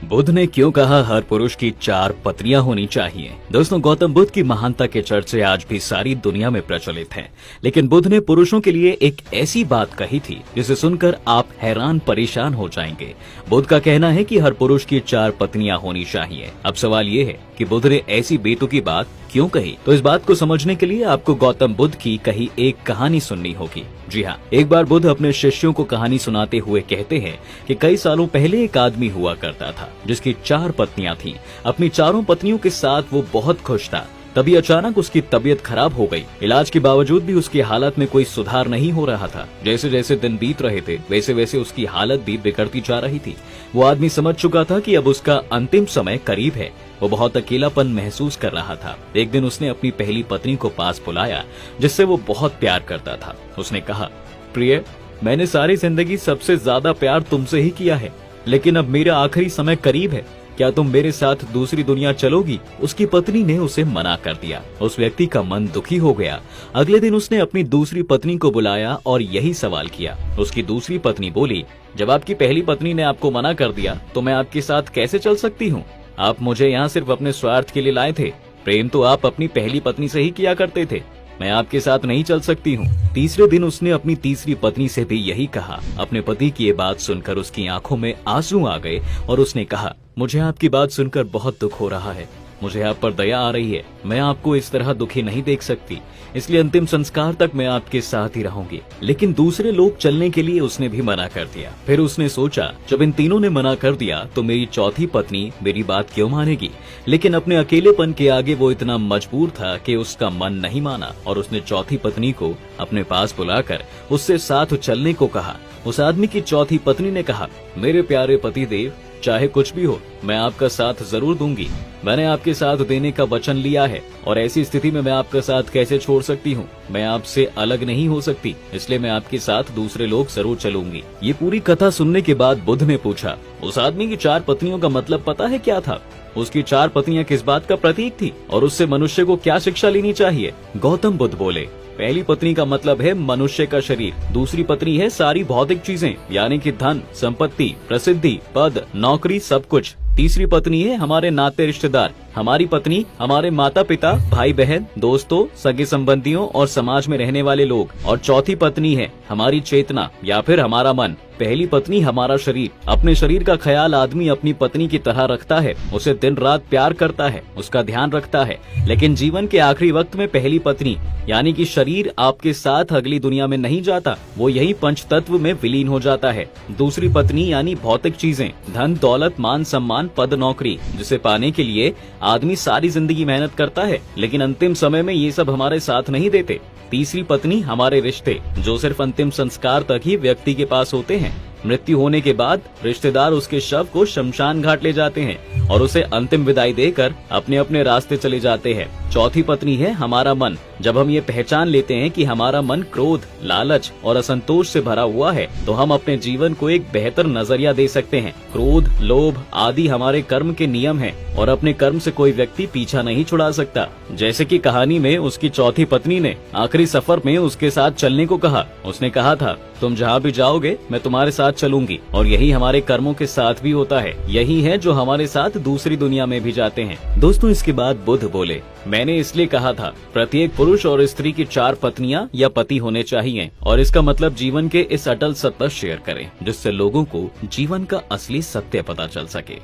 बुद्ध ने क्यों कहा हर पुरुष की 4 पत्नियां होनी चाहिए। दोस्तों, गौतम बुद्ध की महानता के चर्चे आज भी सारी दुनिया में प्रचलित हैं, लेकिन बुद्ध ने पुरुषों के लिए एक ऐसी बात कही थी जिसे सुनकर आप हैरान परेशान हो जाएंगे। बुद्ध का कहना है कि हर पुरुष की 4 पत्नियां होनी चाहिए। अब सवाल ये है कि बुद्ध ने ऐसी बेतुकी बात क्यों कही। तो इस बात को समझने के लिए आपको गौतम बुद्ध की कही एक कहानी सुननी होगी। जी हाँ, एक बार बुद्ध अपने शिष्यों को कहानी सुनाते हुए कहते हैं कि कई सालों पहले एक आदमी हुआ करता था जिसकी 4 पत्नियां थीं। अपनी चारों पत्नियों के साथ वो बहुत खुश था। तभी अचानक उसकी तबीयत खराब हो गई। इलाज के बावजूद भी उसकी हालत में कोई सुधार नहीं हो रहा था। जैसे जैसे दिन बीत रहे थे वैसे वैसे उसकी हालत भी बिगड़ती जा रही थी। वो आदमी समझ चुका था कि अब उसका अंतिम समय करीब है। वो बहुत अकेलापन महसूस कर रहा था। एक दिन उसने अपनी पहली पत्नी को पास बुलाया जिससे वो बहुत प्यार करता था। उसने कहा, प्रिय, मैंने सारी जिंदगी सबसे ज्यादा प्यार तुमसे ही किया है, लेकिन अब मेरा आखिरी समय करीब है। क्या तुम मेरे साथ दूसरी दुनिया चलोगी? उसकी पत्नी ने उसे मना कर दिया। उस व्यक्ति का मन दुखी हो गया। अगले दिन उसने अपनी दूसरी पत्नी को बुलाया और यही सवाल किया। उसकी दूसरी पत्नी बोली, जब आपकी पहली पत्नी ने आपको मना कर दिया तो मैं आपके साथ कैसे चल सकती हूँ? आप मुझे यहाँ सिर्फ अपने स्वार्थ के लिए लाए थे। प्रेम तो आप अपनी पहली पत्नी से ही किया करते थे। मैं आपके साथ नहीं चल सकती हूँ। तीसरे दिन उसने अपनी तीसरी पत्नी से भी यही कहा। अपने पति की ये बात सुनकर उसकी आंखों में आंसू आ गए और उसने कहा, मुझे आपकी बात सुनकर बहुत दुख हो रहा है। मुझे आप पर दया आ रही है। मैं आपको इस तरह दुखी नहीं देख सकती, इसलिए अंतिम संस्कार तक मैं आपके साथ ही रहूंगी। लेकिन दूसरे लोग चलने के लिए उसने भी मना कर दिया। फिर उसने सोचा, जब इन तीनों ने मना कर दिया तो मेरी चौथी पत्नी मेरी बात क्यों मानेगी। लेकिन अपने अकेलेपन के आगे वो इतना मजबूर था कि उसका मन नहीं माना और उसने चौथी पत्नी को अपने पास बुलाकर उससे साथ चलने को कहा। उस आदमी की चौथी पत्नी ने कहा, मेरे प्यारे पति देव, चाहे कुछ भी हो मैं आपका साथ जरूर दूंगी। मैंने आपके साथ देने का वचन लिया है और ऐसी स्थिति में मैं आपका साथ कैसे छोड़ सकती हूँ। मैं आपसे अलग नहीं हो सकती, इसलिए मैं आपके साथ दूसरे लोग जरूर चलूंगी। ये पूरी कथा सुनने के बाद बुद्ध ने पूछा, उस आदमी की 4 पत्नियों का मतलब पता है क्या था? उसकी 4 पत्नियां किस बात का प्रतीक थी और उससे मनुष्य को क्या शिक्षा लेनी चाहिए? गौतम बुद्ध बोले, पहली पत्नी का मतलब है मनुष्य का शरीर। दूसरी पत्नी है सारी भौतिक चीजें, यानी कि धन, संपत्ति, प्रसिद्धि, पद, नौकरी, सब कुछ। तीसरी पत्नी है हमारे नाते रिश्तेदार। हमारी पत्नी हमारे माता पिता, भाई बहन, दोस्तों, सगे संबंधियों और समाज में रहने वाले लोग। और चौथी पत्नी है हमारी चेतना या फिर हमारा मन। पहली पत्नी हमारा शरीर। अपने शरीर का ख्याल आदमी अपनी पत्नी की तरह रखता है, उसे दिन रात प्यार करता है, उसका ध्यान रखता है। लेकिन जीवन के आखिरी वक्त में पहली पत्नी यानी कि शरीर आपके साथ अगली दुनिया में नहीं जाता, वो यही पंच तत्व में विलीन हो जाता है। दूसरी पत्नी यानी भौतिक चीजें, धन, दौलत, मान, सम्मान, पद, नौकरी, जिसे पाने के लिए आदमी सारी जिंदगी मेहनत करता है, लेकिन अंतिम समय में ये सब हमारे साथ नहीं देते। तीसरी पत्नी हमारे रिश्ते, जो सिर्फ अंतिम संस्कार तक ही व्यक्ति के पास होते हैं। मृत्यु होने के बाद रिश्तेदार उसके शव को शमशान घाट ले जाते हैं और उसे अंतिम विदाई देकर अपने अपने रास्ते चले जाते हैं। चौथी पत्नी है हमारा मन। जब हम ये पहचान लेते हैं कि हमारा मन क्रोध, लालच और असंतोष से भरा हुआ है तो हम अपने जीवन को एक बेहतर नजरिया दे सकते हैं। क्रोध, लोभ आदि हमारे कर्म के नियम हैं और अपने कर्म से कोई व्यक्ति पीछा नहीं छुड़ा सकता। जैसे कि कहानी में उसकी चौथी पत्नी ने आखिरी सफर में उसके साथ चलने को कहा। उसने कहा था, तुम जहाँ भी जाओगे मैं तुम्हारे साथ चलूंगी। और यही हमारे कर्मों के साथ भी होता है। यही है जो हमारे साथ दूसरी दुनिया में भी जाते हैं। दोस्तों, इसके बाद बुद्ध बोले, मैंने इसलिए कहा था प्रत्येक पुरुष और स्त्री की 4 पत्नियां या पति होने चाहिए और इसका मतलब जीवन के इस अटल सत्य शेयर करें जिससे लोगों को जीवन का असली सत्य पता चल सके।